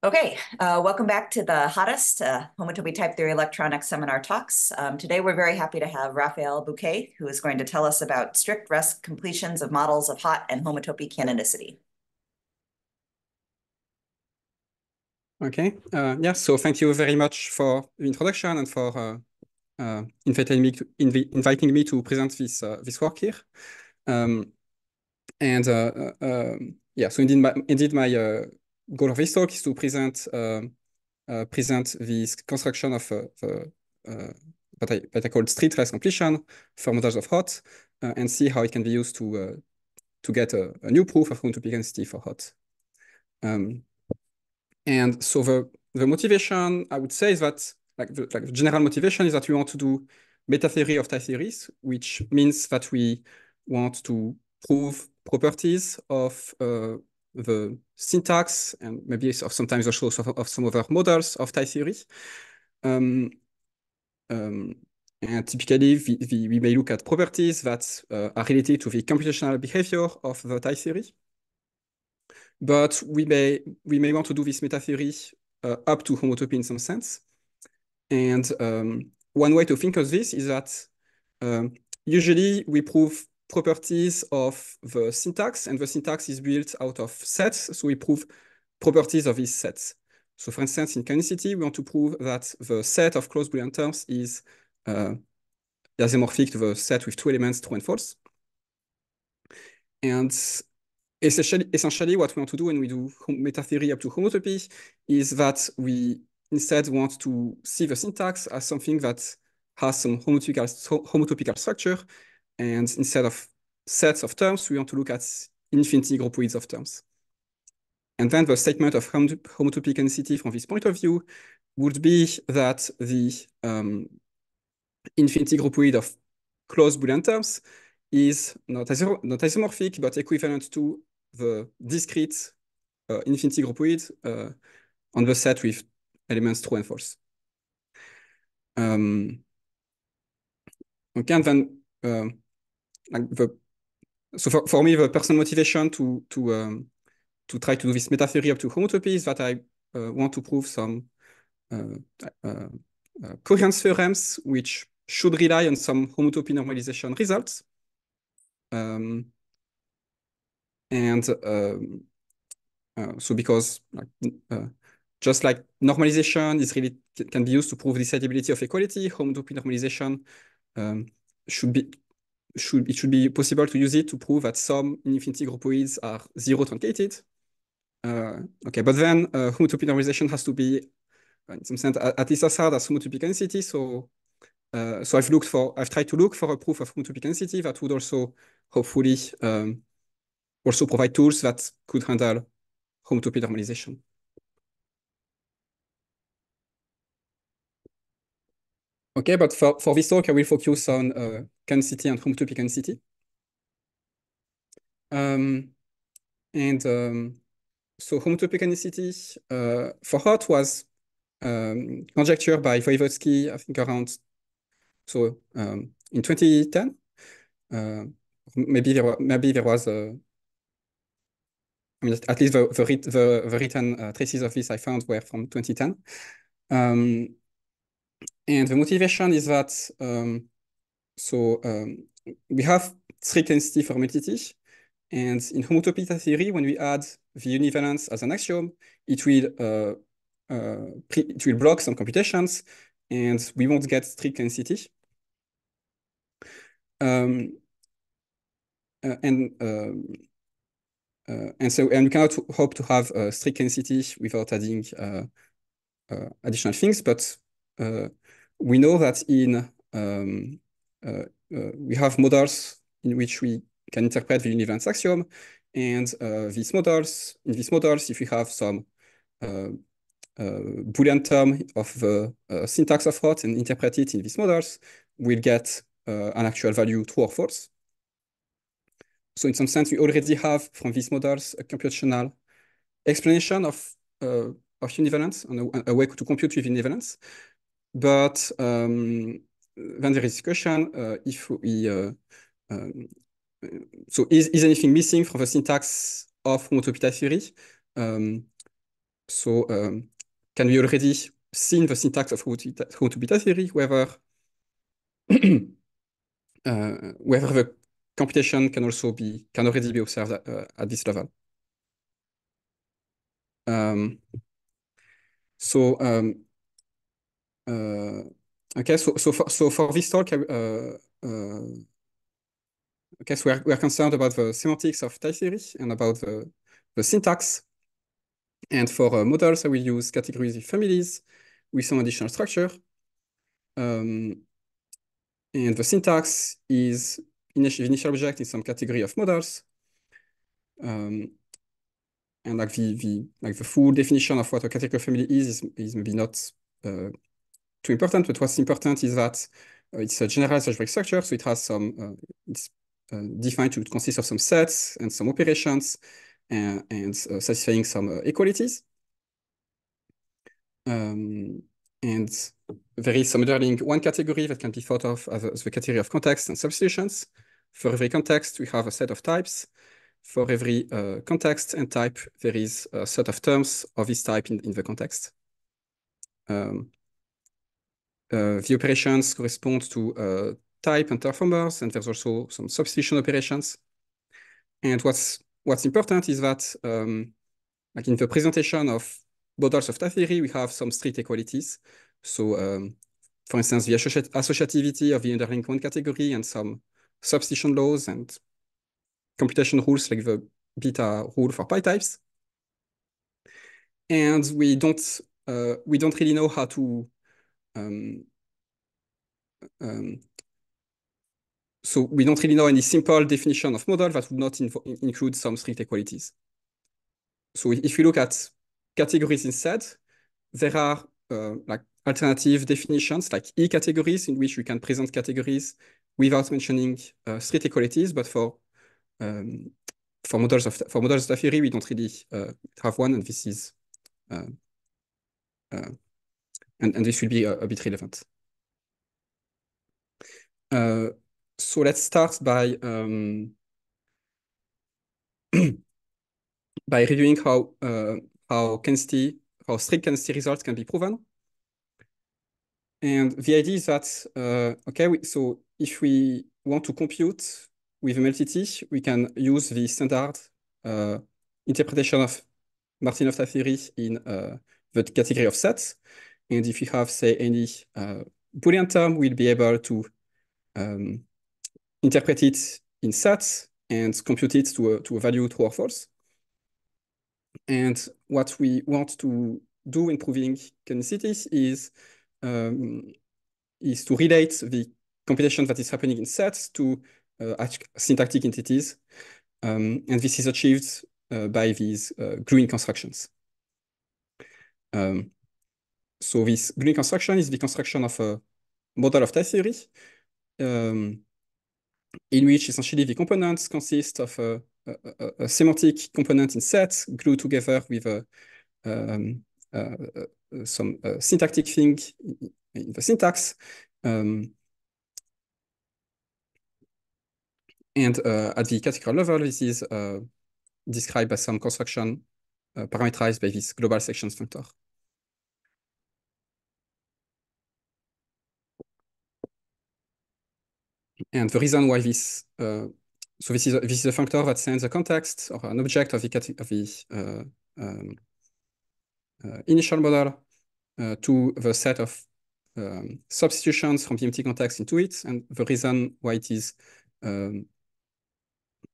Welcome back to the hottest homotopy type theory electronics seminar talks. Today, we're very happy to have Raphael Bouquet, who is going to tell us about strict REST completions of models of hot and homotopy canonicity. Okay, yeah, so thank you very much for the introduction and for inviting me to present this work here. Yeah, so indeed my goal of this talk is to present this construction of what I call strict REST completion for models of hot, and see how it can be used to get a new proof of homotopy canonicity for hot. And so the motivation, I would say, is that the general motivation is that we want to do meta theory of tie theories, which means that we want to prove properties of the syntax and maybe sometimes also of some other models of tie theory. And typically, we may look at properties that are related to the computational behavior of the tie theory. But we may want to do this meta theory up to homotopy in some sense. And one way to think of this is that usually we prove properties of the syntax, and the syntax is built out of sets. So we prove properties of these sets. So for instance, in canonicity, we want to prove that the set of closed Boolean terms is isomorphic to the set with two elements, true and false. And essentially, what we want to do when we do meta theory up to homotopy is that we instead want to see the syntax as something that has some homotopical structure. And instead of sets of terms, we want to look at infinity groupoids of terms. And then the statement of homotopy canonicity from this point of view would be that the infinity groupoid of closed Boolean terms is not isomorphic, but equivalent to the discrete infinity groupoid on the set with elements true and false. Okay, and then so for me, the personal motivation to try to do this meta theory up to homotopy is that I want to prove some coherence theorems which should rely on some homotopy normalization results. So because just like normalization is really can be used to prove the decidability of equality, homotopy normalization should be possible to use it to prove that some infinity groupoids are zero truncated. Okay, but then homotopy normalization has to be in some sense at least as hard as homotopy canonicity. So I've tried to look for a proof of homotopy canonicity that would also hopefully also provide tools that could handle homotopy normalization. Okay, but for this talk, I will focus on canonicity and homotopy canonicity. So homotopy canonicity for hot was conjectured by Voevodsky, I think around in 2010. Maybe there was I mean, at least the written traces of this I found were from 2010. And the motivation is that we have strict canonicity for homotopy, and in homotopy theory, when we add the univalence as an axiom, it will block some computations, and we won't get strict canonicity. And we cannot hope to have strict canonicity without adding additional things, but we know that we have models in which we can interpret the univalence axiom, and in these models, if we have some Boolean term of the syntax of hot and interpret it in these models, we'll get an actual value true or false. So in some sense, we already have from these models a computational explanation of univalence and a way to compute with univalence. But then there is discussion if we so is anything missing from the syntax of homotopy theory? can we already see the syntax of how to beta theory, whether whether the computation can already be observed at this level. So okay, so for this talk, okay, so we're concerned about the semantics of type theory and about the syntax. And for models, I will use categories with families with some additional structure. And the syntax is the initial object in some category of models. And like the full definition of what a categorical family is maybe not too important, but what's important is that it's a generalized algebraic structure, so it has some it's defined to consist of some sets and some operations and satisfying some equalities. And there is some underlying one category that can be thought of as the category of context and substitutions. For every context, we have a set of types. For every context and type, there is a set of terms of this type in the context. The operations correspond to type and termformers, and there's also some substitution operations. And what's important is that, like in the presentation of models of type theory, we have some strict equalities. So, for instance, the associativity of the underlying one category and some substitution laws and computation rules like the beta rule for pi types. And we don't really know how to so we don't really know any simple definition of model that would not include some strict equalities. So if we look at categories instead, there are like alternative definitions like E-categories in which we can present categories without mentioning strict equalities, but for models of theory, we don't really have one, and this is and this will be a bit relevant. So let's start by by reviewing how strict K-density results can be proven. And the idea is that so if we want to compute with MLTT, we can use the standard interpretation of Martinov type theory in the category of sets. And if you have, say, any Boolean term, we'll be able to interpret it in sets and compute it to a value true or false. And what we want to do in proving canonicity is to relate the computation that is happening in sets to syntactic entities. And this is achieved by these gluing constructions. So this gluing construction is the construction of a model of type theory, in which essentially the components consist of a semantic component in sets glued together with some syntactic thing in the syntax. And at the categorical level, this is described by some construction parameterized by this global sections functor. And the reason why this, so this is a functor that sends a context or an object of the initial model to the set of substitutions from the empty context into it. And the reason why it is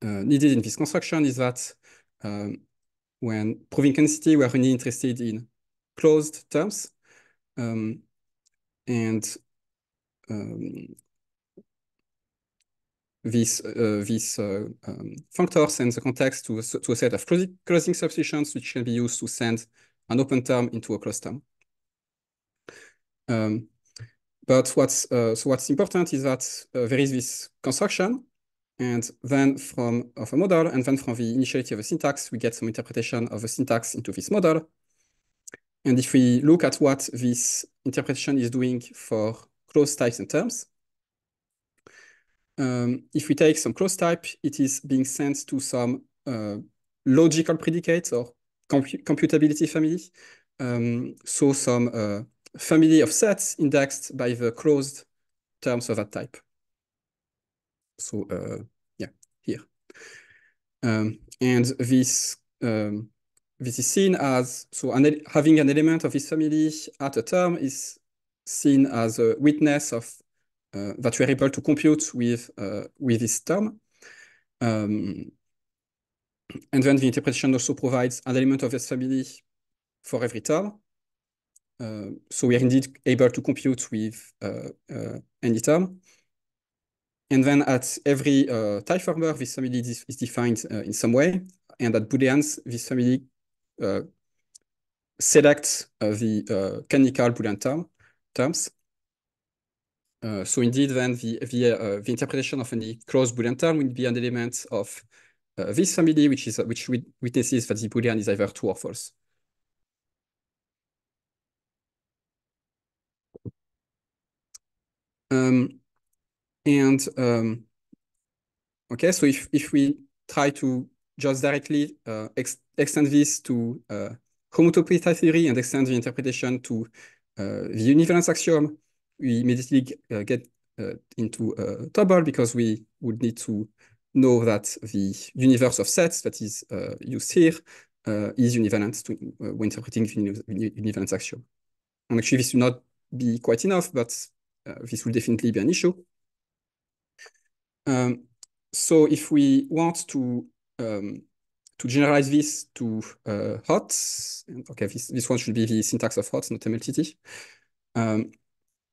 needed in this construction is that when proving canonicity, we are only interested in closed terms. This functor sends a context to a set of closing substitutions, which can be used to send an open term into a closed term. But what's important is that there is this construction, and then of a model, and then from the initiality of a syntax, we get some interpretation of a syntax into this model. And if we look at what this interpretation is doing for closed types and terms, if we take some closed type, it is being sent to some logical predicates or computability family. So some family of sets indexed by the closed terms of that type. So yeah, here. And this is seen as, so having an element of this family at a term is seen as a witness of that we are able to compute with this term. And then the interpretation also provides an element of this family for every term. So we are indeed able to compute with any term. And then at every type number, this family is defined in some way. And at Booleans, this family selects the canonical Boolean terms. So indeed, then the interpretation of any closed Boolean term will be an element of this family, which witnesses that the Boolean is either true or false. Okay, so if we try to just directly extend this to homotopy type theory and extend the interpretation to the univalence axiom, we immediately get into trouble because we would need to know that the universe of sets that is used here is univalent to, when interpreting the univalence axiom. And actually, this will not be quite enough, but this will definitely be an issue. So if we want to generalize this to hot, okay, this one should be the syntax of hot, not MLTT.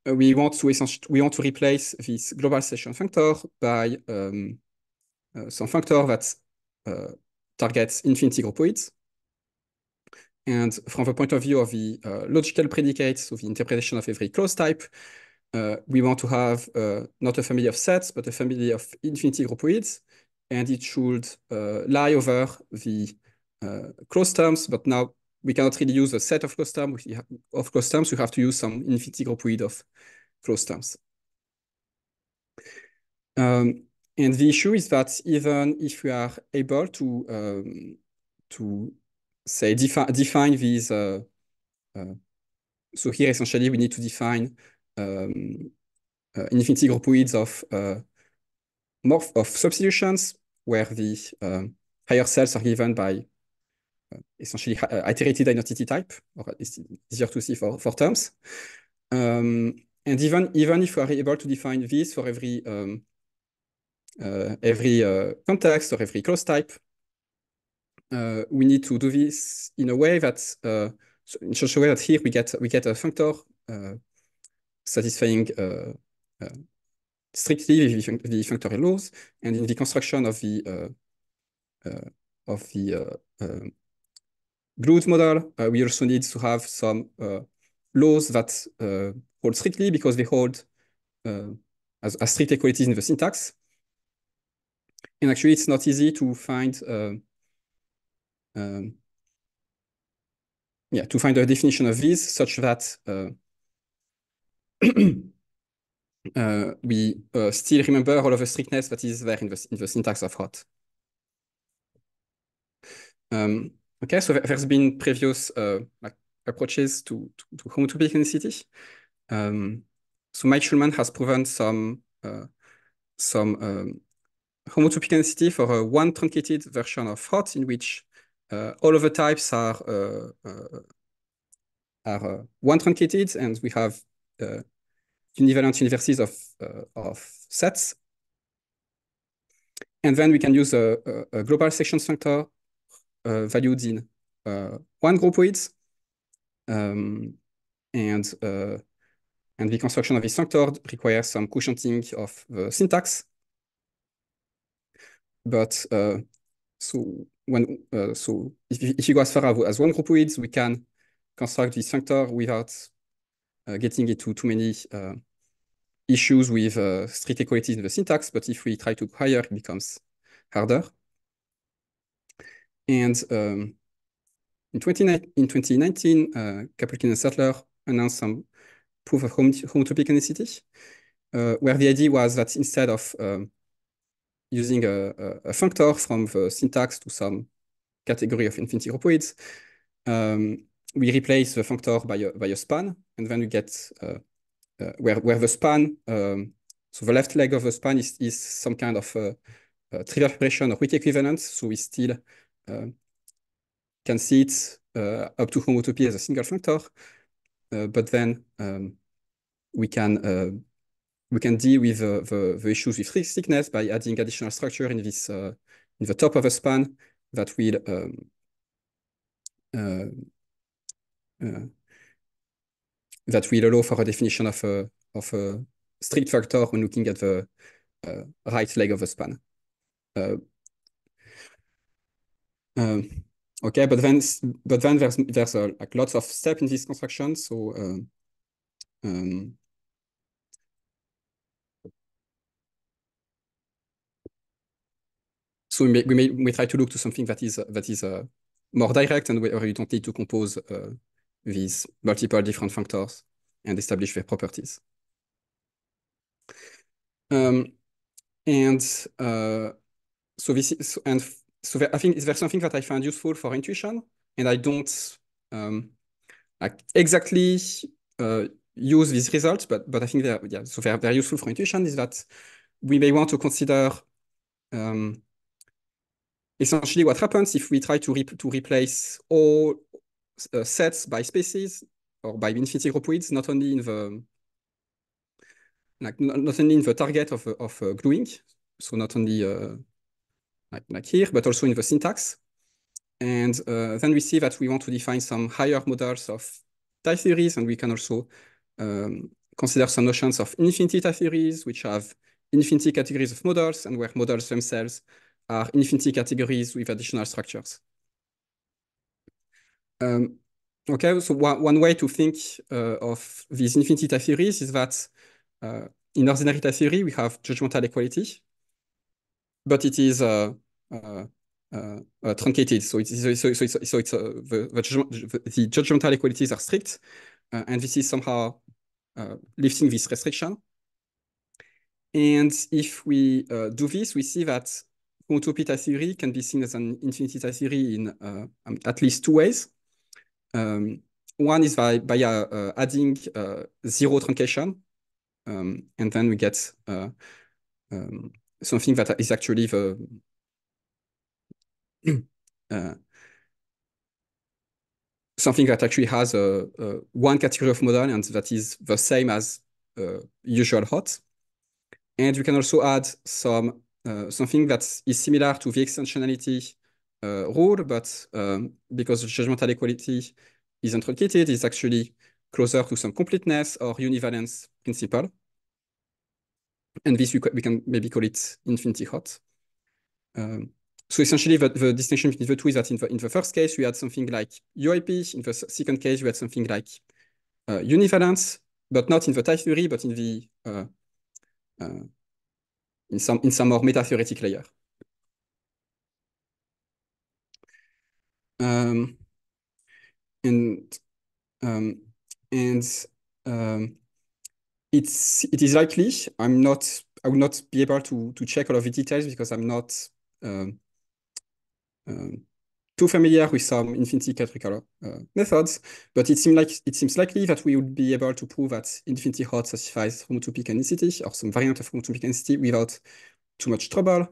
We want to replace this global session functor by some functor that targets infinity groupoids. And from the point of view of the logical predicate, so the interpretation of every clause type, we want to have not a family of sets, but a family of infinity groupoids, and it should lie over the closed terms, but now we cannot really use a set of closed terms. We have to use some infinity groupoid of closed terms. And the issue is that even if we are able to say define these, so here essentially we need to define infinity groupoids of substitutions where the higher cells are given by essentially iterated identity type, or it's easier to see for terms. And even if we are able to define this for every context or every clause type, we need to do this in a way that in such a way that here we get a functor satisfying strictly the functorial laws, and in the construction of the GLUED model, we also need to have some laws that hold strictly because they hold as strict equalities in the syntax. And actually, it's not easy to find to find a definition of these such that we still remember all of the strictness that is there in the syntax of hot. Okay, so there's been previous like approaches to homotopy canonicity. So Mike Schulman has proven some homotopy canonicity for a one truncated version of hot in which all of the types are one truncated, and we have univalent universes of sets. And then we can use a global section functor valued in one groupoid. And the construction of this functor requires some quotienting of the syntax. But so if you go as far as one groupoid, we can construct this functor without getting into too many issues with strict equalities in the syntax. But if we try to go higher, it becomes harder. And in 2019, Kapelkin and Sattler announced some proof of homotopy canonicity, where the idea was that instead of using a functor from the syntax to some category of infinity groupoids, we replace the functor by a span, and then we get where the span, so the left leg of the span is some kind of trivial preparation or weak equivalence. So we still can see it up to homotopy as a single functor, but then we can deal with the issues with thickness by adding additional structure in this in the top of the span that will allow for a definition of a strict factor when looking at the right leg of the span. Okay, but then there's like lots of steps in this construction. So so we try to look to something that is more direct and where you don't need to compose these multiple different functors and establish their properties. And so this is, and so I think there's something that I find useful for intuition, and I don't like exactly use these results, but I think they're useful for intuition. Is that we may want to consider essentially what happens if we try to replace all sets by spaces or by infinity groupoids, not only in the target of gluing, so not only like here, but also in the syntax. And then we see that we want to define some higher models of tie theories, and we can also consider some notions of infinity tie theories, which have infinity categories of models, and where models themselves are infinity categories with additional structures. Okay, so one way to think of these infinity tie theories is that in ordinary tie theory, we have judgmental equality, but it is truncated. So it's the judgmental equalities are strict, and this is somehow lifting this restriction. And if we do this, we see that homotopy tie theory can be seen as an infinity tie theory in at least two ways. One is by adding zero truncation, and then we get something that is actually the something that actually has one category of model, and that is the same as usual hot. And we can also add some something that is similar to the extensionality rule, but because judgmental equality isn't truncated, it's actually closer to some completeness or univalence principle. And this we can maybe call it infinity hot. So essentially, the distinction between the two is that in the first case, we had something like UIP. In the second case, we had something like univalence, but not in the tie theory, but in the in some more meta-theoretic layer. It is likely I will not be able to check all of the details because I'm not too familiar with some infinity categorical methods, but it seems likely that we would be able to prove that infinity hot satisfies homotopy canonicity or some variant of homotopy canonicity without too much trouble,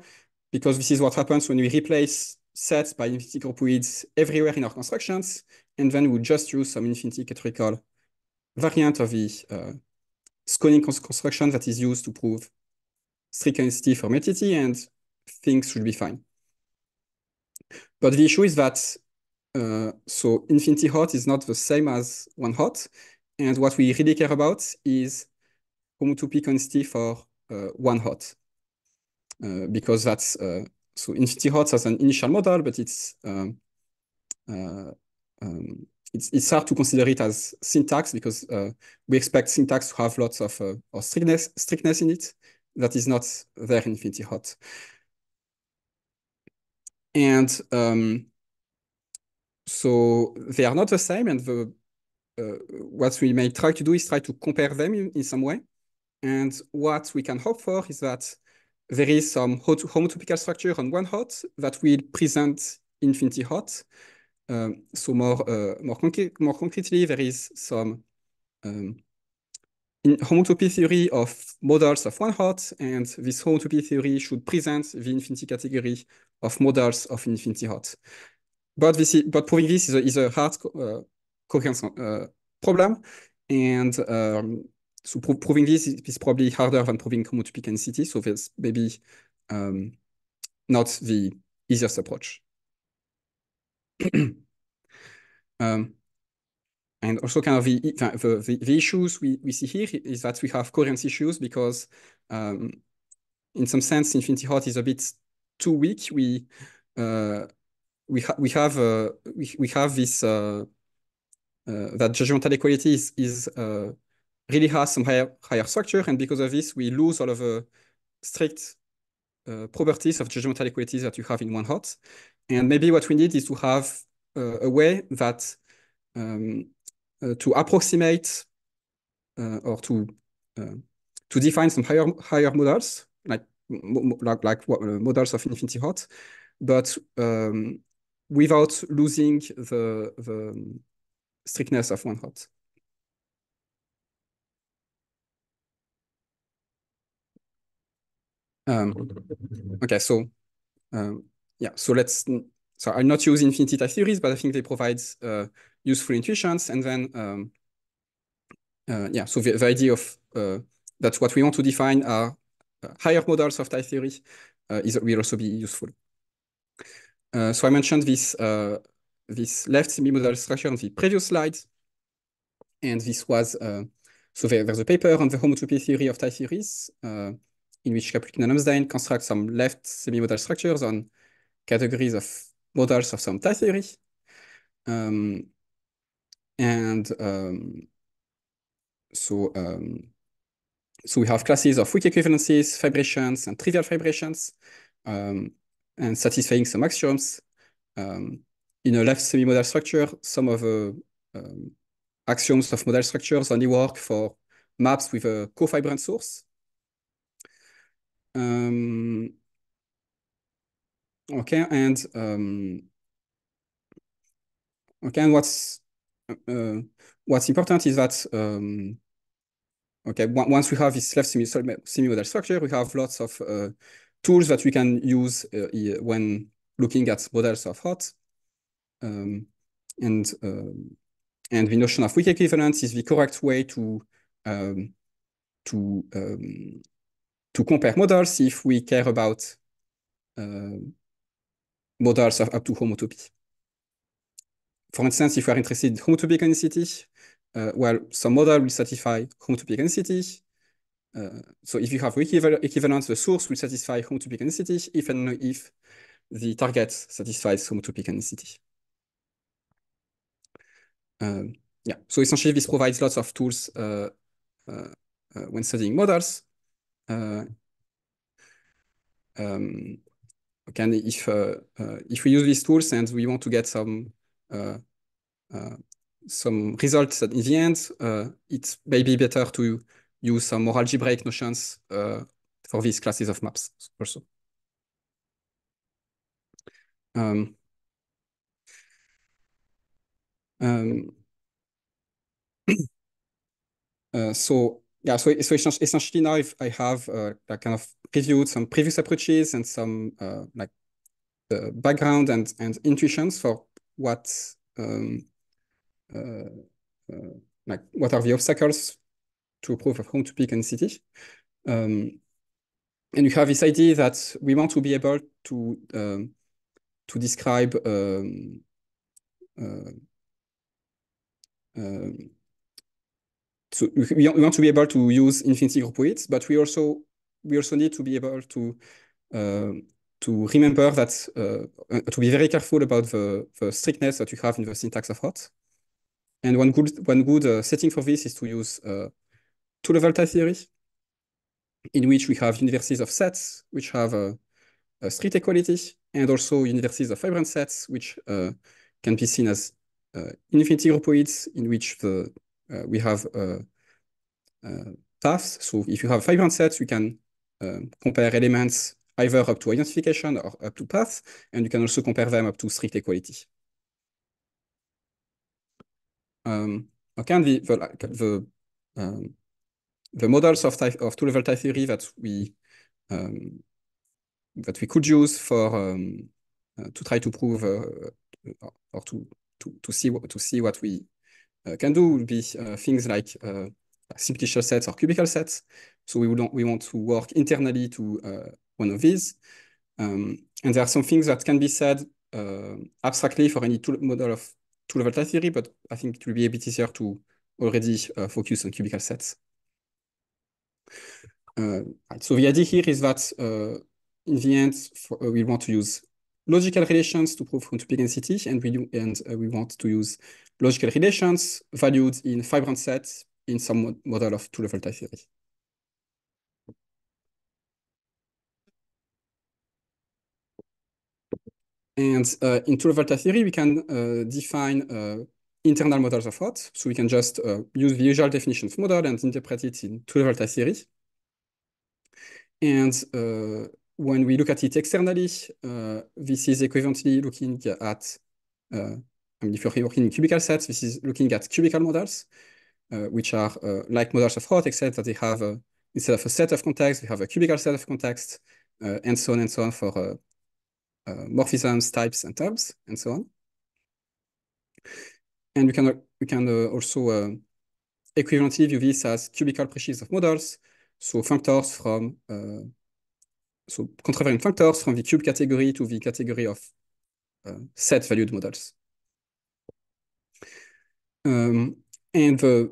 because this is what happens when we replace sets by infinity groupoids everywhere in our constructions, and then we just use some infinity categorical variant of the sconing construction that is used to prove strict canonicity for metity, and things should be fine. But the issue is that so infinity hot is not the same as one hot, and what we really care about is homotopy canonicity for one hot, because that's so infinity hot has an initial model, but it's hard to consider it as syntax because we expect syntax to have lots of strictness in it that is not there in infinity hot. And so they are not the same, and what we may try to do is try to compare them in some way. And what we can hope for is that there is some homotopical structure on one hot that will present infinity hot, So more concretely, there is some in homotopy theory of models of one hot, and this homotopy theory should present the infinity category of models of infinity hot. But proving this is a hard coherence problem, and so proving this is probably harder than proving homotopy canonicity. So there's maybe not the easiest approach. And also kind of the issues we see here is that we have coherence issues because in some sense, infinity hot is a bit too weak. We have this that judgmental equality is really has some higher structure, and because of this, we lose all of the strict properties of judgmental equalities that you have in one hot. And maybe what we need is to have a way that to approximate or to define some higher models like models of infinity hot, but without losing the strictness of one hot. Okay, so yeah, so I'll not use infinity type theories, but I think they provide useful intuitions. And then yeah, so the idea of that what we want to define are higher models of type theory will also be useful. So I mentioned this left semi-modal structure on the previous slide, and this was so there's a paper on the homotopy theory of type theories in which Kaplukin and Amsdine construct some left semi-modal structures on categories of models of some type theory. So we have classes of weak equivalences, fibrations, and trivial fibrations, and satisfying some axioms. In a left semi-modal structure, some of the axioms of modal structures only work for maps with a cofibrant source. Okay, and what's important is that okay, once we have this left semi-modal structure, we have lots of tools that we can use when looking at models of hot. And the notion of weak equivalence is the correct way to compare models if we care about models of up to homotopy. For instance, if we are interested in homotopy canonicity, well, some model will satisfy homotopy canonicity. So if you have weak equivalence, the source will satisfy homotopy canonicity if and only if the target satisfies homotopy canonicity. Yeah, so essentially this provides lots of tools when studying models. Okay, and if we use these tools and we want to get some results in the end, it may be better to use some more algebraic notions for these classes of maps also. So yeah, so essentially now if I have like kind of reviewed some previous approaches and some like background and intuitions for what like what are the obstacles to a proof of homotopy canonicity. And you have this idea that we want to be able to describe so we want to be able to use infinity group weights, but we also need to be able to remember that to be very careful about the strictness that you have in the syntax of hot. And one good setting for this is to use two-level type theory, in which we have universes of sets which have a strict equality, and also universes of fibrant sets which can be seen as infinity group weights, in which we have paths. So if you have fibrant sets, you can compare elements either up to identification or up to path, and you can also compare them up to strict equality. Okay, and the models of two-level type theory that we could use for to try to prove or to see what we can do would be things like simplicial sets or cubical sets. So we want to work internally to one of these. And there are some things that can be said abstractly for any model of two-level type theory, but I think it will be a bit easier to already focus on cubical sets. Right. So the idea here is that in the end, we want to use logical relations to prove homotopy density, and we want to use logical relations valued in fibrant sets in some model of two-level type theory. And in two-level type theory, we can define internal models of hot. So we can just use the usual definition of model and interpret it in two-level type theory. And when we look at it externally, this is equivalently looking at, if you're working in cubical sets, this is looking at cubical models, which are like models of hot, except that they have, instead of a set of contexts, we have a cubical set of contexts, and so on for morphisms, types, and terms, and so on. And we can also equivalently view this as cubical presheaves of models, so functors from so contravariant functors from the cube category to the category of set-valued models. And so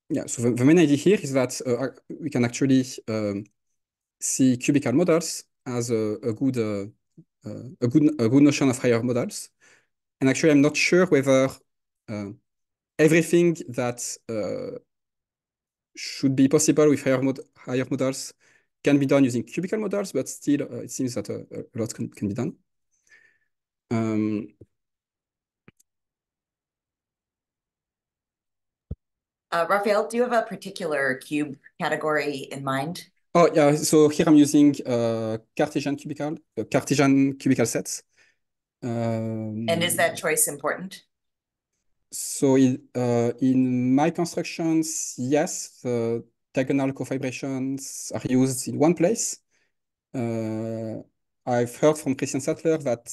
the main idea here is that we can actually see cubical models as a good notion of higher models. And actually, I'm not sure whether everything that should be possible with higher models can be done using cubical models, but still, it seems that a lot can be done. Raphael, do you have a particular cube category in mind? Oh yeah, so here I'm using Cartesian cubical sets. And is that choice important? So in my constructions, yes, the diagonal cofibrations are used in one place. I've heard from Christian Sattler that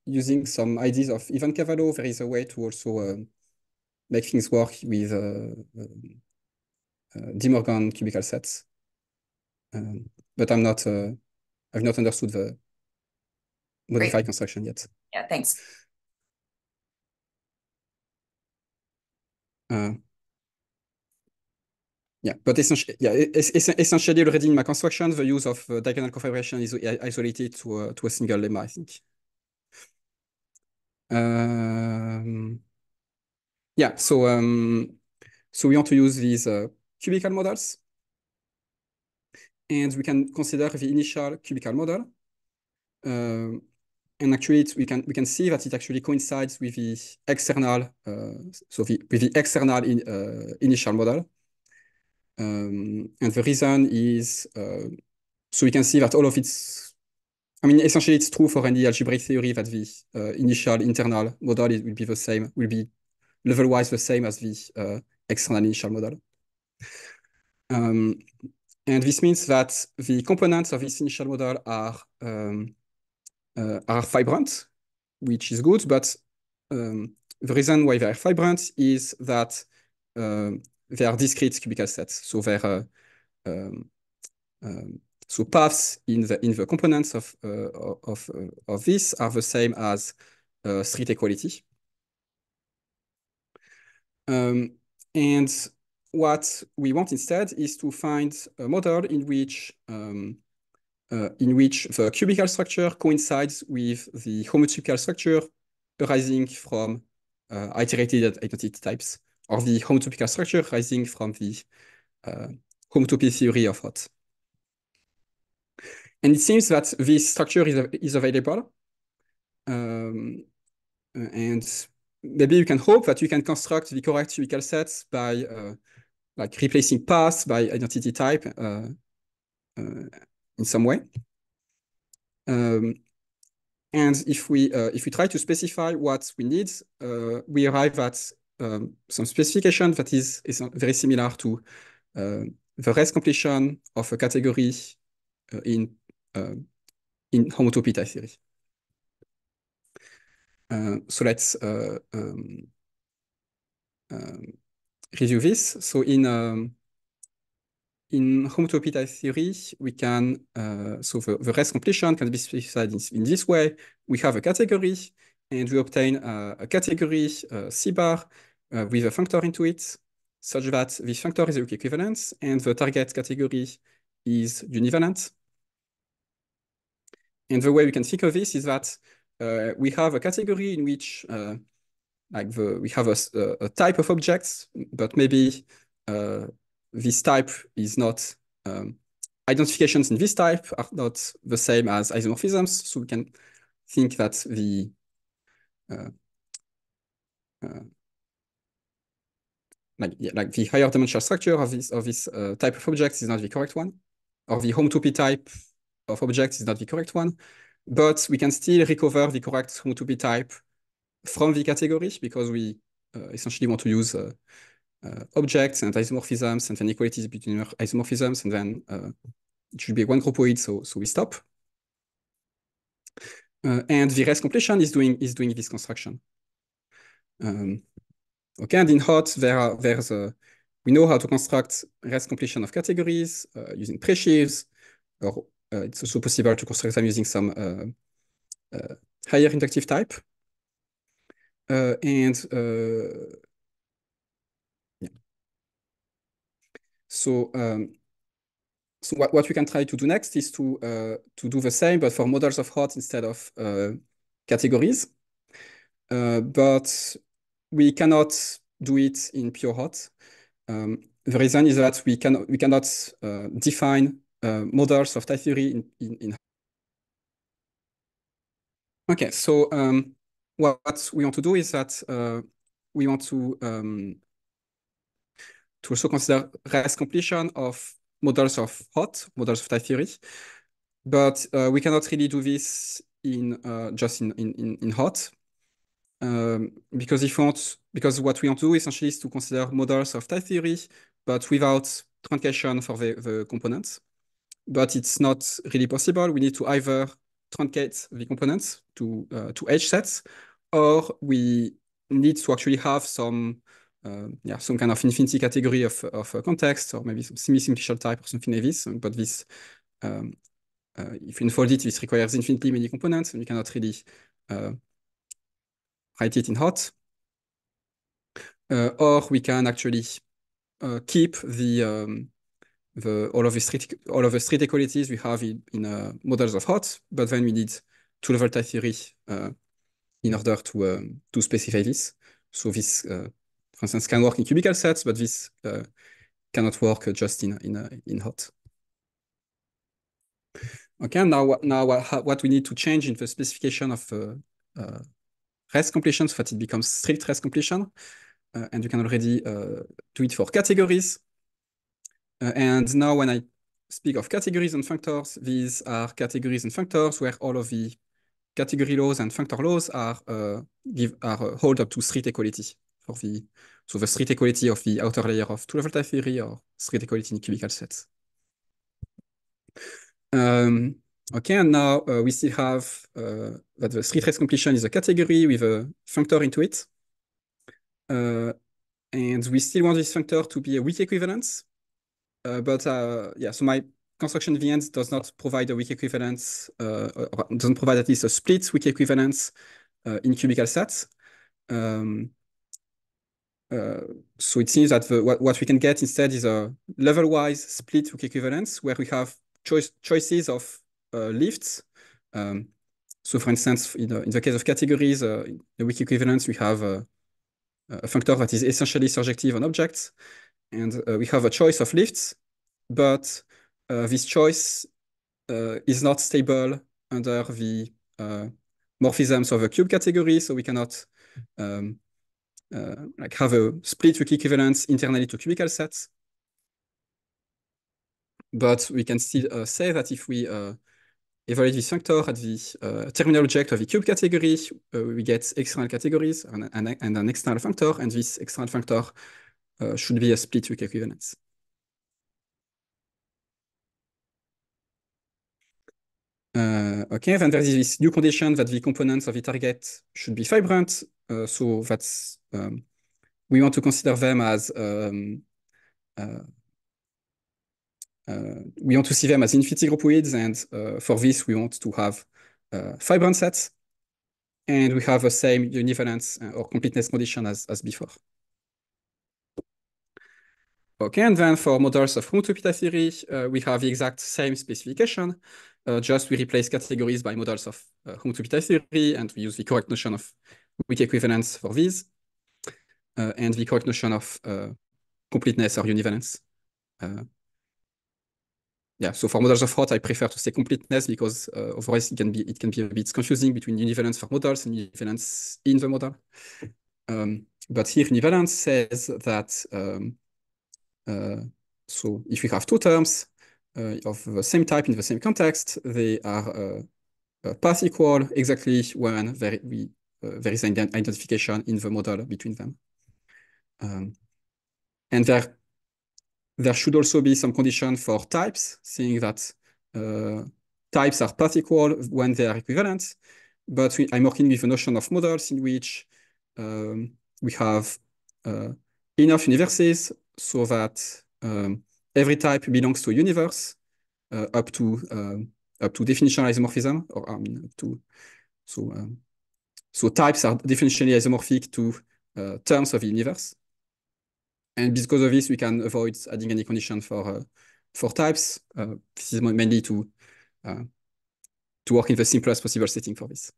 using some ideas of Ivan Cavallo, there is a way to also make things work with De Morgan cubical sets. But I've not understood the modified construction yet. Yeah, thanks. Yeah, but essentially already in my construction, the use of diagonal cofibration is isolated to a single lemma, I think. Yeah, so we want to use these cubical models, and we can consider the initial cubical model. And actually, we can see that it actually coincides with the external, with the external initial model. And the reason is, so we can see that all of its, essentially it's true for any algebraic theory that the initial internal model will be the same, will be level-wise the same as the external initial model. And this means that the components of this initial model are fibrant, which is good, but the reason why they are fibrant is that they are discrete cubical sets. So they're so paths in the components of this are the same as street equality. And what we want instead is to find a model in which the cubical structure coincides with the homotypical structure arising from iterated identity types, or the homotypical structure arising from the homotopy theory of hot. And it seems that this structure is available. And maybe you can hope that you can construct the correct cubical sets by like replacing paths by identity type in some way. And if we try to specify what we need, we arrive at some specification that is very similar to the rest completion of a category in homotopy type theory. So let's review this. So in homotopy type theory, we can, so the rest completion can be specified in this way. We have a category, and we obtain a category C bar with a functor into it, such that this functor is a weak equivalence, and the target category is univalent. And the way we can think of this is that we have a category in which we have a type of objects, but maybe this type is not, identifications in this type are not the same as isomorphisms. So we can think that the the higher dimensional structure of this type of objects is not the correct one, or the homotopy type of objects is not the correct one, but we can still recover the correct homotopy type from the category because we essentially want to use objects and isomorphisms and then inequalities between isomorphisms, and then it should be one groupoid, so we stop. And the rest completion is doing this construction. Okay, and in hot we know how to construct rest completion of categories using presheaves, or it's also possible to construct them using some higher inductive type. Yeah. So what we can try to do next is to do the same, but for models of hot instead of categories. But we cannot do it in pure hot. The reason is that we cannot define models of type theory in. Okay, so what we want to do is that we want to also consider rest completion of models of type theory, but we cannot really do this in just in hot. Because what we want to do essentially is to consider models of type theory, but without truncation for the components. But it's not really possible. We need to either truncate the components to H sets, or we need to actually have some kind of infinity category of context, or maybe some semi-simplicial type or something like this. But this, if you unfold it, this requires infinitely many components, and we cannot really write it in hot. Or we can actually keep all of the street equalities we have in models of hot, but then we need two-level type theory in order to specify this. So this, for instance, can work in cubical sets, but this cannot work just in hot. Okay, now what we need to change in the specification of rest completion so that it becomes strict rest completion, and you can already do it for categories. And now when I speak of categories and functors, these are categories and functors where all of the category laws and functor laws are hold up to street equality for the street equality of the outer layer of two-level type theory, or street equality in cubical sets. Okay, and now we still have that the street rest completion is a category with a functor into it. And we still want this functor to be a weak equivalence. But so my construction in the end does not provide a weak equivalence, or doesn't provide at least a split weak equivalence in cubical sets. So it seems that what we can get instead is a level-wise split weak equivalence where we have choices of lifts. So for instance, in the case of categories, in the weak equivalence, we have a functor that is essentially surjective on objects. And we have a choice of lifts, but this choice is not stable under the morphisms of a cube category, so we cannot have a split weak equivalence internally to cubical sets. But we can still say that if we evaluate this functor at the terminal object of the cube category. We get external categories and an external functor, and this external functor should be a split weak equivalence. Okay, then there is this new condition that the components of the target should be fibrant. So that's we want to consider them as we want to see them as infinity groupoids, and for this we want to have fibrant sets, and we have the same univalence or completeness condition as before. Okay, and then for models of homotopy type theory, we have the exact same specification. Just we replace categories by models of homotopy type theory, and we use the correct notion of weak equivalence for these, and the correct notion of completeness or univalence. Yeah, so for models of Roth, I prefer to say completeness because otherwise it can be a bit confusing between univalence for models and univalence in the model. But here univalence says that so if we have two terms of the same type in the same context, they are path equal exactly when there is an identification in the model between them. And there should also be some condition for types, saying that types are path equal when they are equivalent. But I'm working with a notion of models in which we have enough universes so that every type belongs to a universe up to definitional isomorphism, or I mean so types are definitionally isomorphic to terms of the universe. And because of this, we can avoid adding any condition for types. This is mainly to work in the simplest possible setting for this.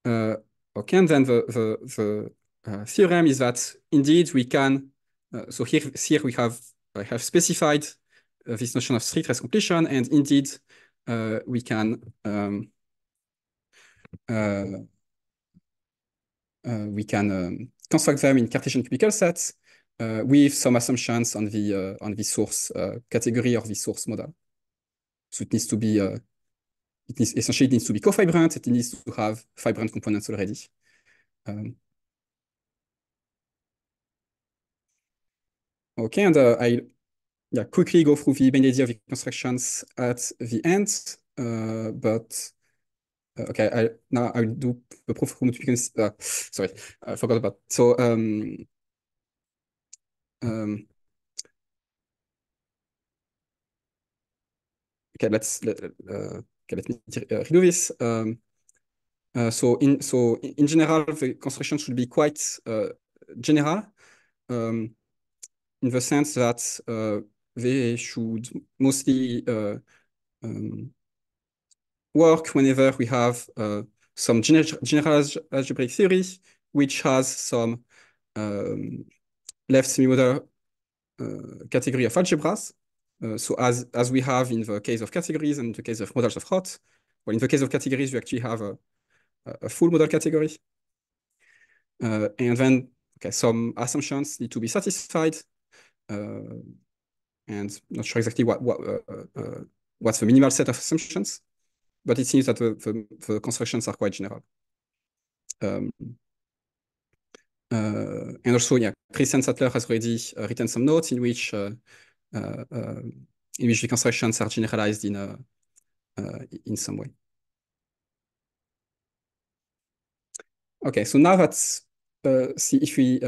Okay, and then the theorem is that indeed we can. So here I have specified this notion of strict rest completion, and indeed we can construct them in Cartesian cubical sets with some assumptions on the source category or the source model. So it needs to be essentially it needs to be cofibrant. It needs to have fibrant components already. Okay, and I quickly go through the main idea of the constructions at the end, but okay, now I'll do the proof of homotopy. Sorry, I forgot about. So okay, let me redo this. So in general, the construction should be quite general, in the sense that they should mostly work whenever we have some general algebraic theory which has some left semi-model category of algebras. So as we have in the case of categories and in the case of models of Roth, well, in the case of categories, we actually have a full model category. And then some assumptions need to be satisfied. And not sure exactly what's the minimal set of assumptions, but it seems that the constructions are quite general. And also, Christian Sattler has already written some notes in which the constructions are generalized in some way. Okay, so now let's see if we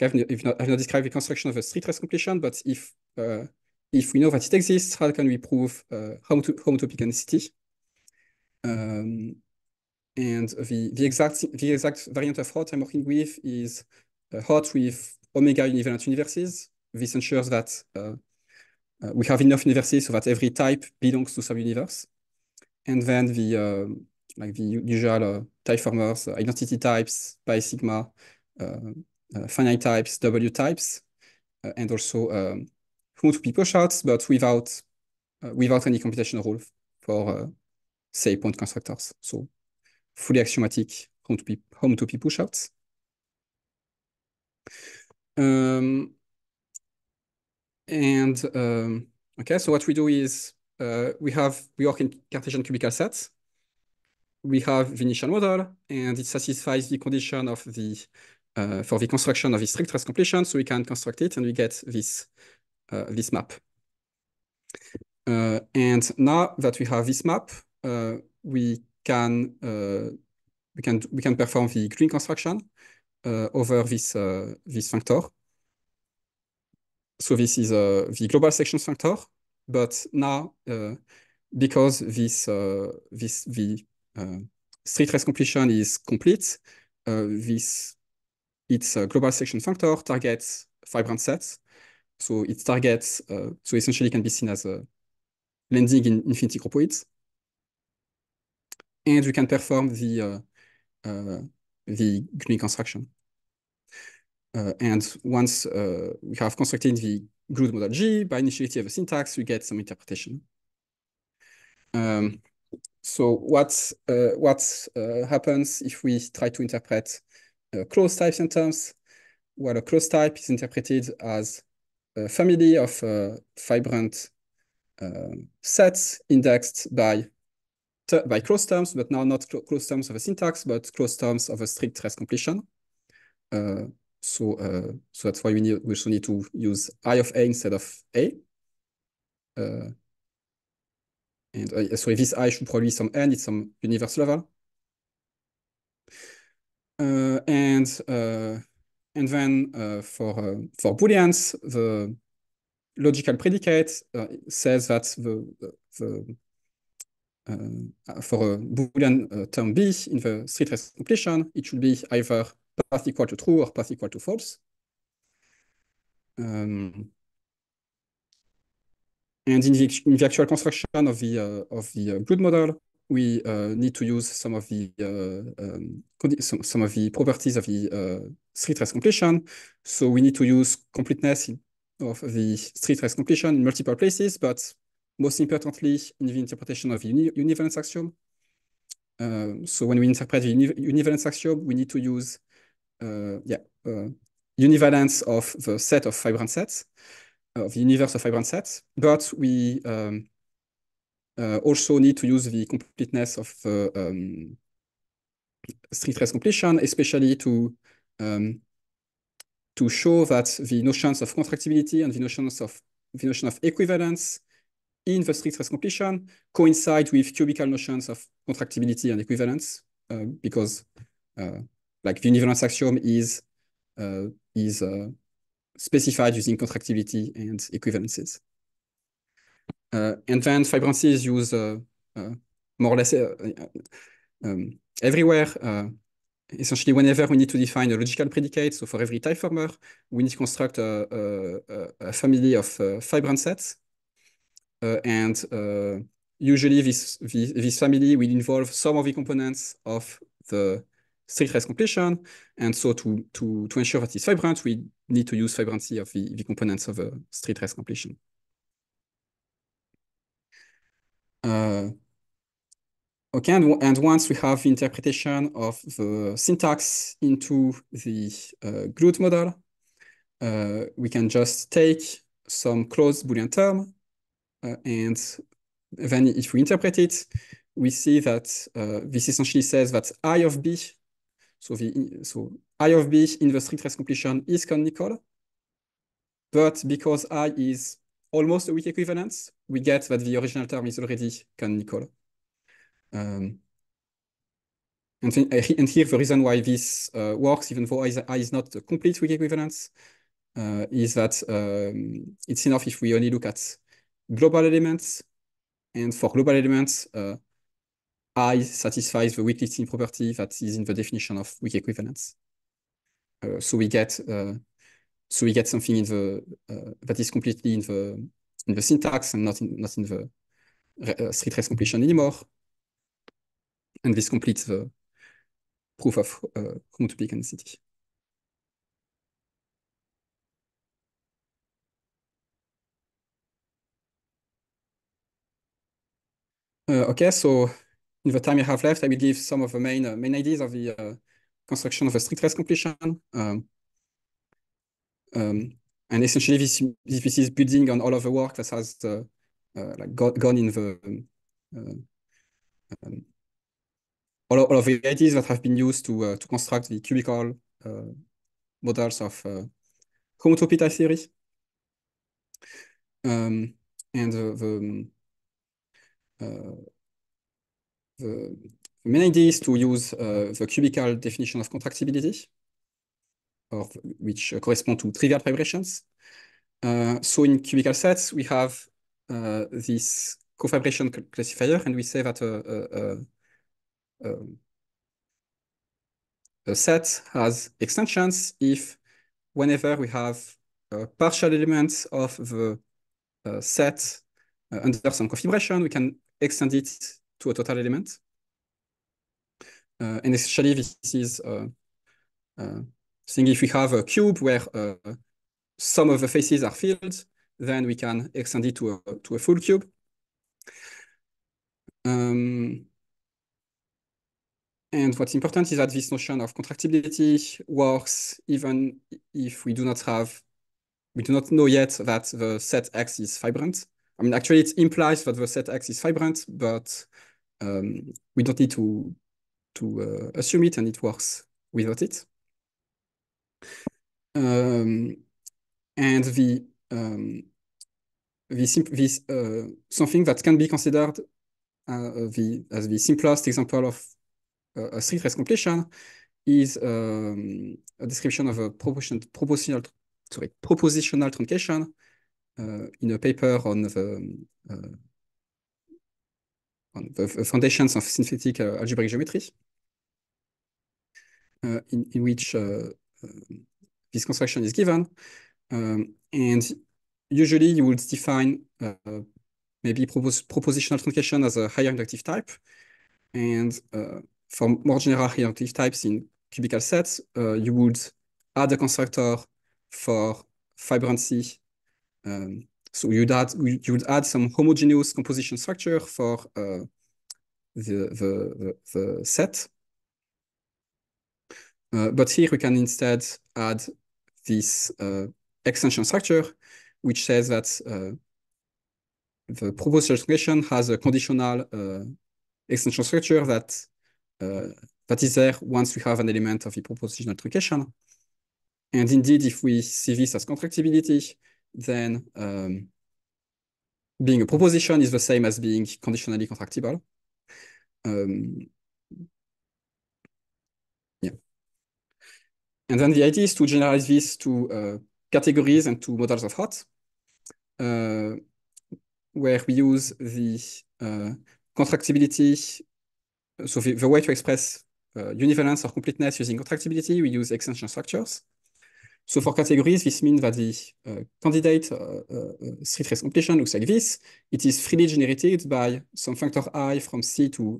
I've not described the construction of a strict rest completion, but if we know that it exists, how can we prove homotopic unicity? And the exact variant of Roth I'm working with is Roth with omega univalent universes. This ensures that we have enough universes so that every type belongs to some universe. And then the usual type formers, identity types, pi sigma, finite types, W types, and also homotopy pushouts, but without any computational rule for say point constructors. So fully axiomatic homotopy pushouts. Okay, so what we do is we work in Cartesian cubical sets. We have the initial model, and it satisfies the condition of the for the construction of the strict rest completion. So we can construct it, and we get this map. And now that we have this map, we can perform the gluing construction over this functor. So this is the global section functor, but now because the strict rest completion is complete, its global section functor targets fibrant sets. So it targets, so essentially can be seen as landing in infinity groupoids. And we can perform the gluing construction. And once we have constructed the glued model G, by initiality of a syntax, we get some interpretation. So what happens if we try to interpret closed types and terms? Well, a closed type is interpreted as a family of fibrant sets indexed by closed terms, but now not closed terms of a syntax, but closed terms of a strict rest completion. So that's why we also need to use I of A instead of A. And so this I should probably be some n, it's some universe level. And then for Booleans, the logical predicate says that for a Boolean term B in the strict rest completion, it should be either path equal to true or path equal to false. And in the actual construction of the glued model, we need to use some of the properties of the strict rest completion. So we need to use completeness of the strict rest completion in multiple places, but most importantly in the interpretation of the univalence axiom. So when we interpret the univalence axiom, we need to use univalence of the set of fibrant sets, of the universe of fibrant sets, but we also need to use the completeness of strict rest completion, especially to show that the notions of contractibility and the notion of equivalence in the strict rest completion coincide with cubical notions of contractibility and equivalence, because like the univalence axiom is specified using contractibility and equivalences. And then fibrancy is used more or less everywhere. Essentially, whenever we need to define a logical predicate, so for every type former, we need to construct a family of fibrant sets. And usually this family will involve some of the components of the strict rest completion. And so to ensure that it's fibrant, we need to use fibrancy of the components of a strict rest completion. Okay, and once we have the interpretation of the syntax into the glued model, we can just take some closed Boolean term, and then if we interpret it, we see that this essentially says that I of B, so I of B in the strict rest completion is canonical, but because I is almost a weak equivalence, we get that the original term is already canonical. And here the reason why this works, even though I is not a complete weak equivalence, is that it's enough if we only look at global elements. And for global elements, I satisfies the weak listing property that is in the definition of weak equivalence. So we get something in the that is completely in the syntax and not in the strict rest completion anymore. And this completes the proof of homotopy canonicity. Okay, so in the time I have left, I will give some of the main ideas of the construction of a strict rest completion. And essentially, this is building on all of the work that has like gone in the um, all of the ideas that have been used to construct the cubical models of homotopy type theory. And the main idea is to use the cubical definition of contractibility, which correspond to trivial fibrations. So in cubical sets, we have this cofibration classifier, and we say that a set has extensions if whenever we have partial elements of the set under some configuration, we can extend it to a total element. And especially this is saying if we have a cube where some of the faces are filled, then we can extend it to a full cube. And what's important is that this notion of contractibility works even if we do not know yet that the set X is fibrant. I mean, actually, it implies that the set X is fibrant, but we don't need to assume it, and it works without it. And something that can be considered as the simplest example of a three-trace completion is a description of a propositional truncation in a paper on the foundations of synthetic algebraic geometry, in which this construction is given. And usually you would define maybe propositional truncation as a higher inductive type. And for more general higher inductive types in cubical sets, you would add a constructor for fibrancy. So you would add some homogeneous composition structure for the set. But here we can instead add this extension structure, which says that the propositional truncation has a conditional extension structure that is there once we have an element of the propositional truncation. And indeed, if we see this as contractibility, then being a proposition is the same as being conditionally contractible. Yeah. And then the idea is to generalize this to categories and to models of hot, where we use the contractibility. So the way to express univalence or completeness using contractibility, we use extension structures. So for categories, this means that the candidate three-trace completion looks like this. It is freely generated by some functor I from C to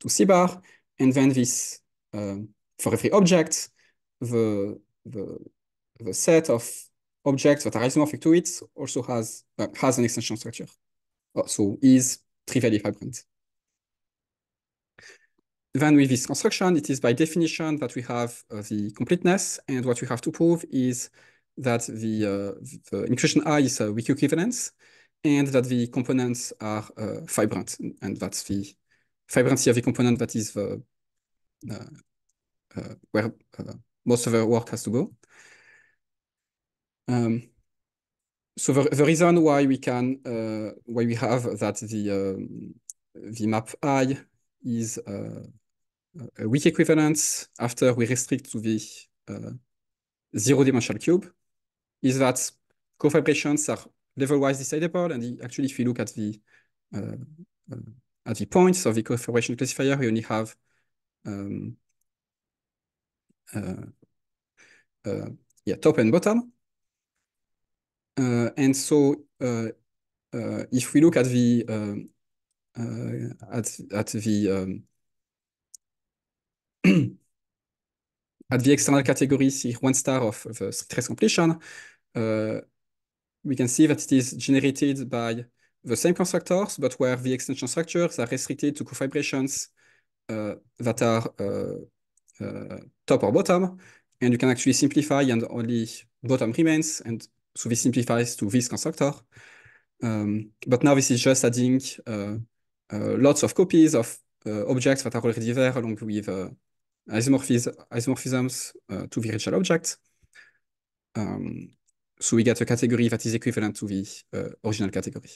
C bar, and then this for every object, the set of objects that are isomorphic to it also has an extension structure. So is trivially fibrant. Then with this construction, it is by definition that we have the completeness, and what we have to prove is that the inclusion I is a weak equivalence, and that the components are fibrant, and that's the fibrancy of the component that is where most of our work has to go. So the reason why we can why we have that the map I is a weak equivalence after we restrict to the zero-dimensional cube is that cofibrations are level-wise decidable, and actually, if we look at the points of the cofibration classifier, we only have top and bottom. And so if we look at the at the external categories here, one star of the three-trace completion, we can see that it is generated by the same constructors, but where the extension structures are restricted to cofibrations that are top or bottom, and you can actually simplify and only bottom remains, and so this simplifies to this constructor. But now this is just adding lots of copies of objects that are already there along with isomorphisms to the real object. So we get a category that is equivalent to the original category.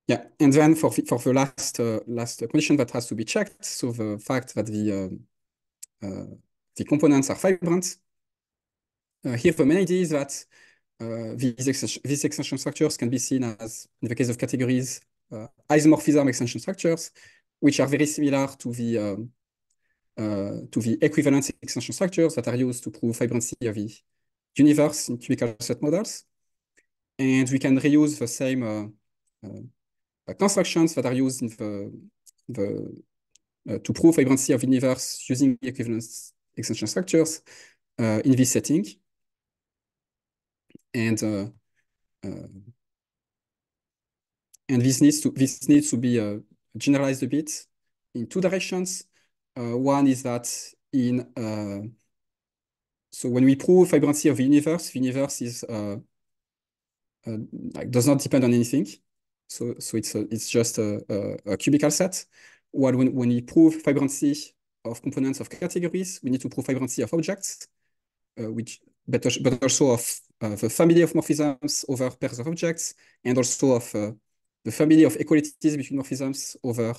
Yeah, and then for the last condition that has to be checked, so the fact that the components are vibrant. Here the main idea is that these extension structures can be seen as, in the case of categories, isomorphism extension structures, which are very similar to the equivalence extension structures that are used to prove vibrancy of the universe in cubical set models. And we can reuse the same constructions that are used in to prove vibrancy of universe using equivalence extension structures in this setting. And this needs to be generalized a bit in two directions. One is that so when we prove vibrancy of the universe is does not depend on anything. So it's just a cubical set. While when we prove vibrancy of components of categories, we need to prove vibrancy of objects, but also of the family of morphisms over pairs of objects, and also of the family of equalities between morphisms over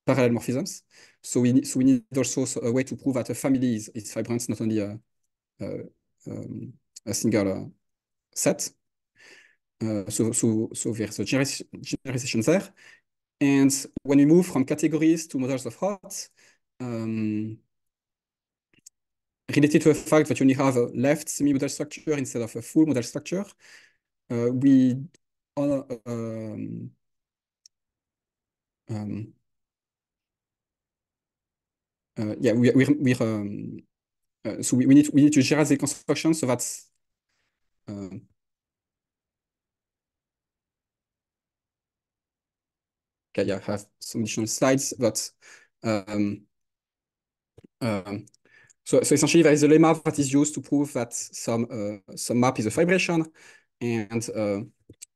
parallel morphisms. So we need also a way to prove that a family is vibrant, not only a single set. So there's a generalization there. And when we move from categories to models of hot, related to the fact that you only have a left semi-model structure instead of a full model structure, we yeah, so we need to generalize the construction so that okay, yeah, I have some additional slides, but so essentially there is a lemma that is used to prove that some map is a vibration, and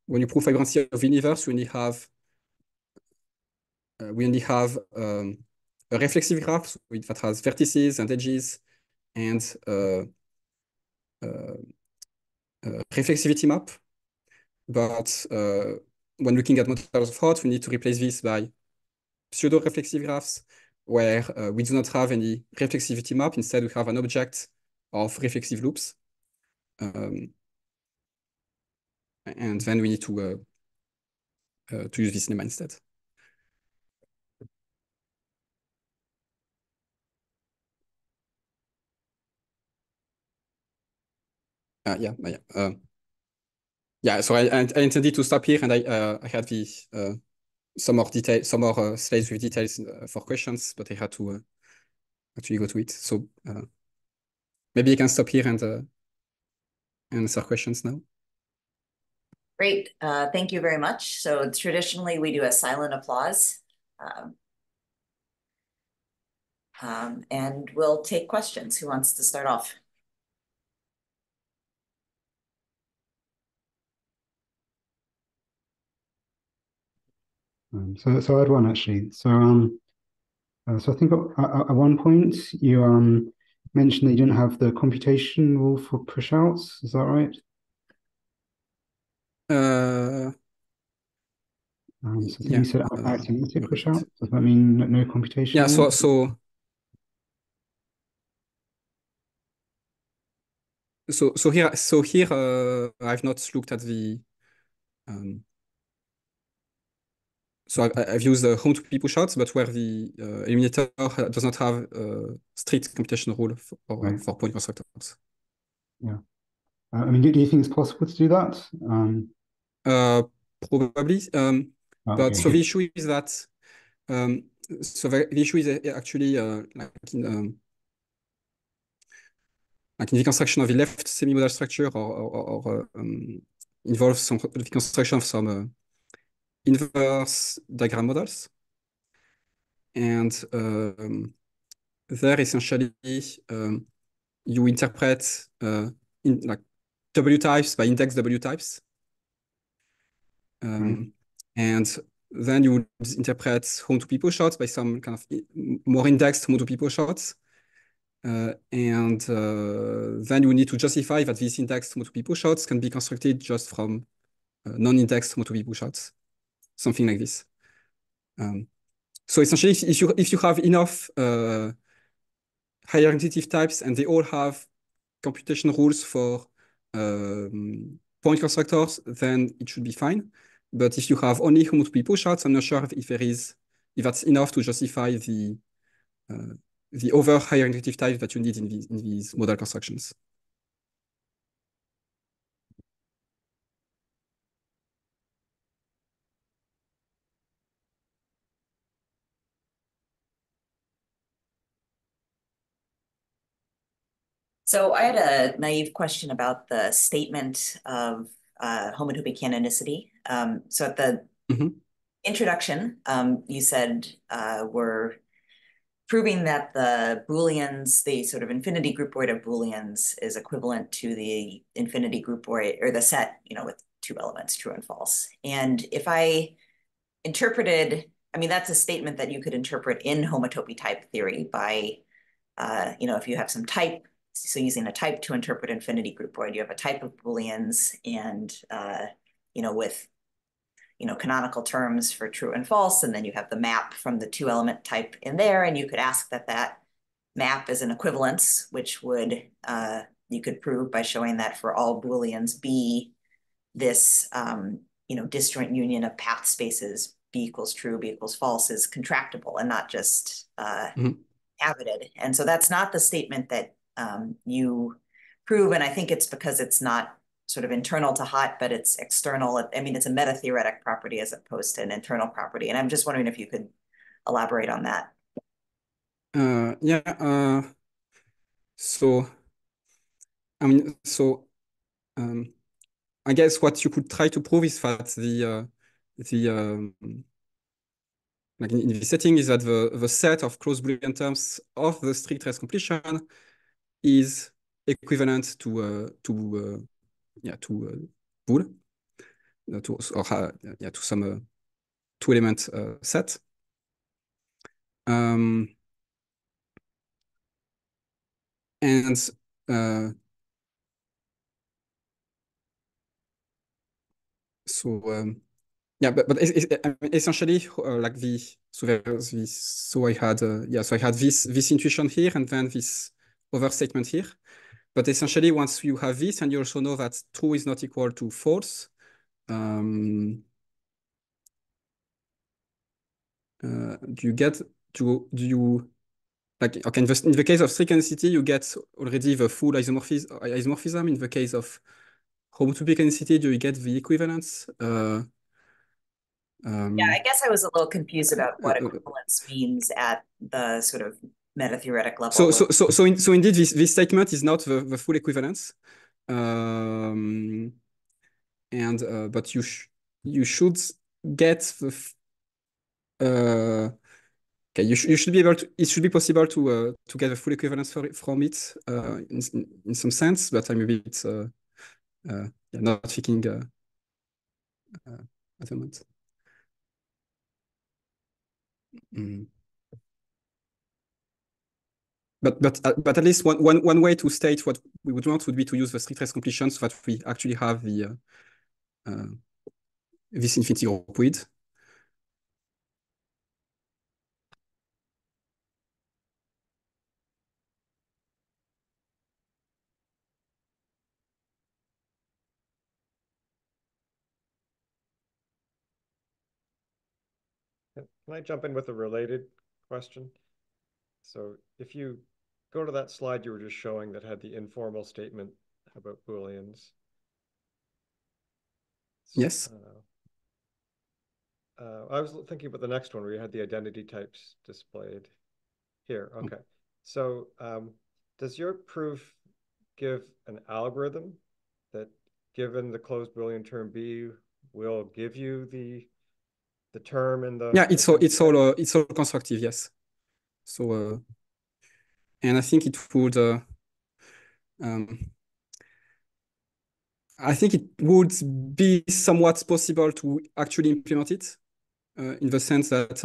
when you prove vibrancy of the universe, we only have a reflexive graph that has vertices and edges and reflexivity map. But when looking at models of hot, we need to replace this by pseudo-reflexive graphs where we do not have any reflexivity map. Instead, we have an object of reflexive loops. And then we need to use this lemma instead. Yeah, so I intended to stop here, and I had some more slides with details for questions, but I had to actually go to it. So maybe you can stop here and answer questions now. Great, thank you very much. So traditionally we do a silent applause. And we'll take questions. Who wants to start off? So I had one actually. So I think at one point you mentioned that you didn't have the computation rule for push-outs. Is that right? So I think Yeah, you said arithmetic push-out. Does that mean no computation? Yeah. rule? So here I've not looked at the so I've used the home to be pushouts, but where the eliminator does not have a strict computation rule for point constructors. Yeah. I mean, do you think it's possible to do that? Probably. But so the issue is that so the issue is actually like in the construction of the left semi-modal structure or involves some the construction of some inverse diagram models. And there essentially you interpret in like W types by index W types. And then you would interpret home-to-P push shots by some kind of more indexed home-to-P push shots. And then you need to justify that these indexed home-to-P push shots can be constructed just from non-indexed home-to-P push shots, something like this. So essentially, if you have enough higher identity types and they all have computation rules for point constructors, then it should be fine. But if you have only home-to-P push shots, I'm not sure if that's enough to justify the other higher identity types that you need in these model constructions. So I had a naive question about the statement of homotopy canonicity. So at the introduction, you said we're proving that the Booleans, the sort of infinity groupoid of Booleans is equivalent to the infinity groupoid or the set, with two elements, true and false. And if I interpreted, I mean, that's a statement that you could interpret in homotopy type theory by, if you have some type, so using a type to interpret infinity groupoid, you have a type of Booleans and, with canonical terms for true and false, and then you have the map from the two element type in there, and you could ask that map is an equivalence, which would you could prove by showing that for all Booleans B, this disjoint union of path spaces B equals true, B equals false is contractible and not just avided. And so that's not the statement that you prove, and I think it's because it's not sort of internal to hot, but it's external. I mean, it's a meta-theoretic property as opposed to an internal property. And I'm just wondering if you could elaborate on that. So, I mean, I guess what you could try to prove is that like in the setting is that the set of closed Boolean terms of the strict rest completion is equivalent to bool, to some two-element set. And but essentially like I had this intuition here and then this overstatement here. But essentially, once you have this, and you also know that true is not equal to false, do you like, okay, in the case of strict canonicity, you get already the full isomorphism. In the case of homotopy canonicity, do you get the equivalence? Yeah, I guess I was a little confused about what equivalence means at the sort of meta-theoretic level. So indeed, this statement is not the full equivalence. But you should get okay, you should be able to. It should be possible to get a full equivalence from it in some sense, but I'm a bit not thinking at the moment. But at least one way to state what we would want would be to use the strict rest completion so that we actually have the this infinity groupoid. Can I jump in with a related question? So if you go to that slide you were just showing that had the informal statement about Booleans. Yes. I was thinking about the next one where you had the identity types displayed here. Okay. So does your proof give an algorithm that given the closed Boolean term B will give you the the term in the yeah, it's all constructive, yes. So and I think it would I think it would be somewhat possible to actually implement it in the sense that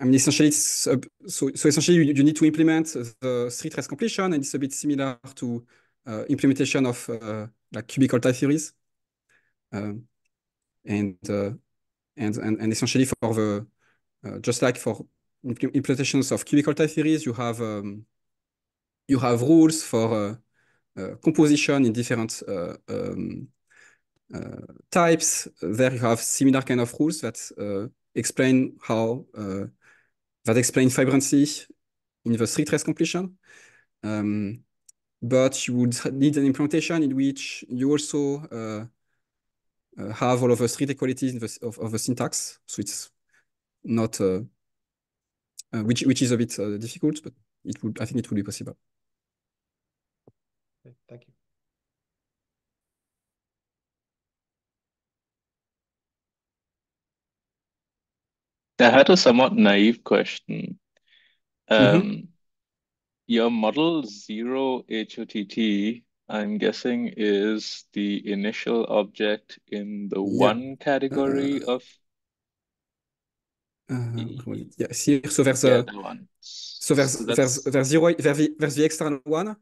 I mean, essentially, so essentially, you need to implement the street race completion, and it's a bit similar to implementation of like cubical type theories, and essentially for the just like for implementations of cubical type theories, you have rules for composition in different types. There you have similar kind of rules that explain how that explain vibrancy in the street race completion. But you would need an implementation in which you also have all of the street equalities in of the syntax. So it's not which is a bit difficult, but I think it would be possible. Okay, thank you. I had a somewhat naive question. Your model 0 HOTT, I'm guessing, is the initial object in the one category of. Yeah, here, so there's that one. So there's zero, there's the external one,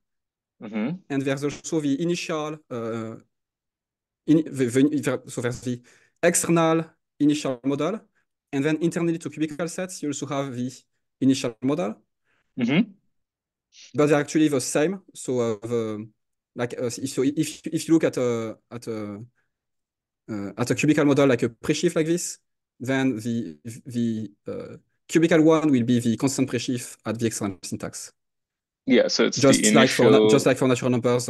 and there's also the initial so there's the external initial model, and then internally to cubical sets, you also have the initial model. But they're actually the same. So if you look at a cubical model like a presheaf like this, then the cubical one will be the constant presheaf at the external syntax. Yeah, so it's just the like initial... just like for natural numbers,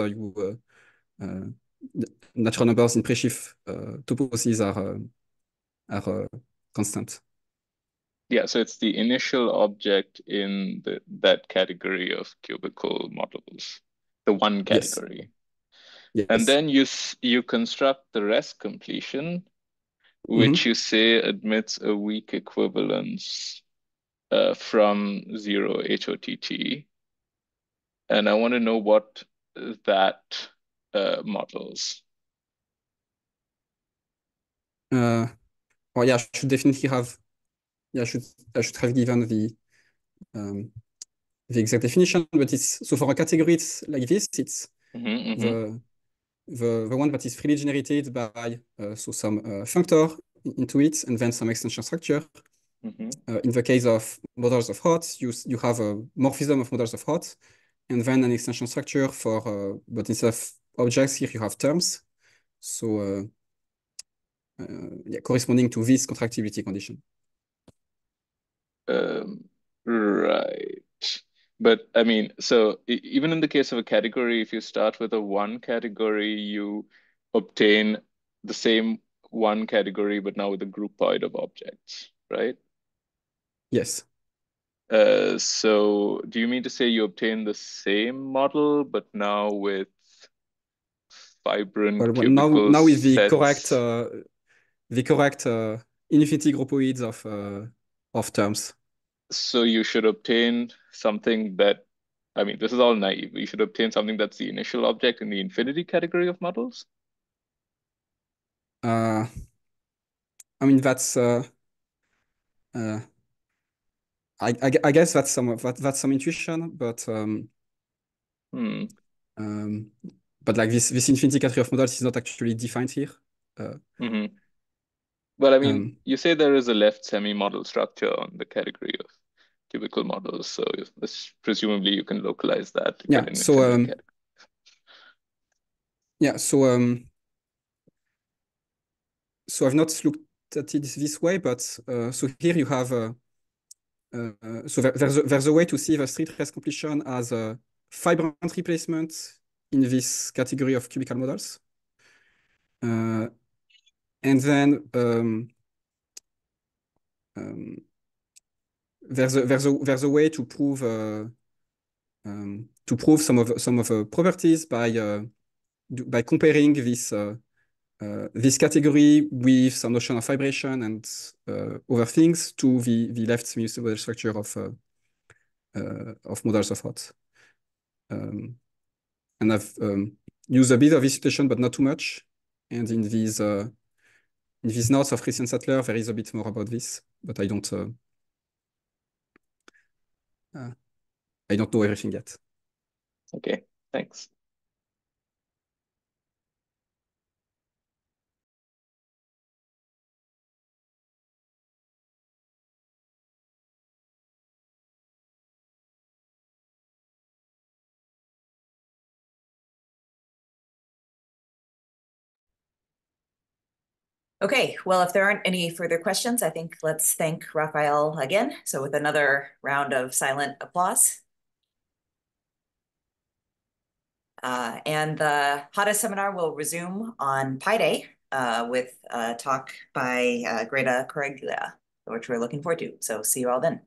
natural numbers in presheaf toposes are constant. Yeah, so it's the initial object in that category of cubical models, the one category. Yes. And then you construct the rest completion, which you say admits a weak equivalence from 0 HOTT. And I want to know what that models. Well, yeah, I should definitely have. Yeah, I should have given the exact definition, but it's so for a category it's like this. It's the one that is freely generated by so some functor into it, and then some extension structure. In the case of models of hot, you have a morphism of models of hot, and then an extension structure for, but instead of objects, here you have terms. So yeah, corresponding to this contractibility condition. Right. But I mean, so even in the case of a category, if you start with a one category, you obtain the same one category, but now with a groupoid of objects, right? Yes. So do you mean to say you obtain the same model, but now with vibrant cubicle now with the sets? correct infinity groupoids of terms. So you should obtain something that, I mean, this is all naive. You should obtain something that's the initial object in the infinity category of models. I mean, that's I guess that's some intuition, but but like this infinity category of models is not actually defined here. Well, I mean, you say there is a left semi-model structure on the category of cubical models, so presumably you can localize that to get an infinity category. Yeah, so I've not looked at it this way, but so here you have so there's a way to see the street race completion as a vibrant replacement in this category of cubical models, and then there's a way to prove some of the properties by comparing this this category with some notion of vibration and other things to the left semi-model structure of models of hot. And I've used a bit of this situation, but not too much. And in these notes of Christian Sattler, there is a bit more about this, but I don't know everything yet. Okay, thanks. Okay, well, if there aren't any further questions, I think let's thank Raphael again. So with another round of silent applause. And the HOTA seminar will resume on Pi Day with a talk by Greta Correglia, which we're looking forward to. So see you all then.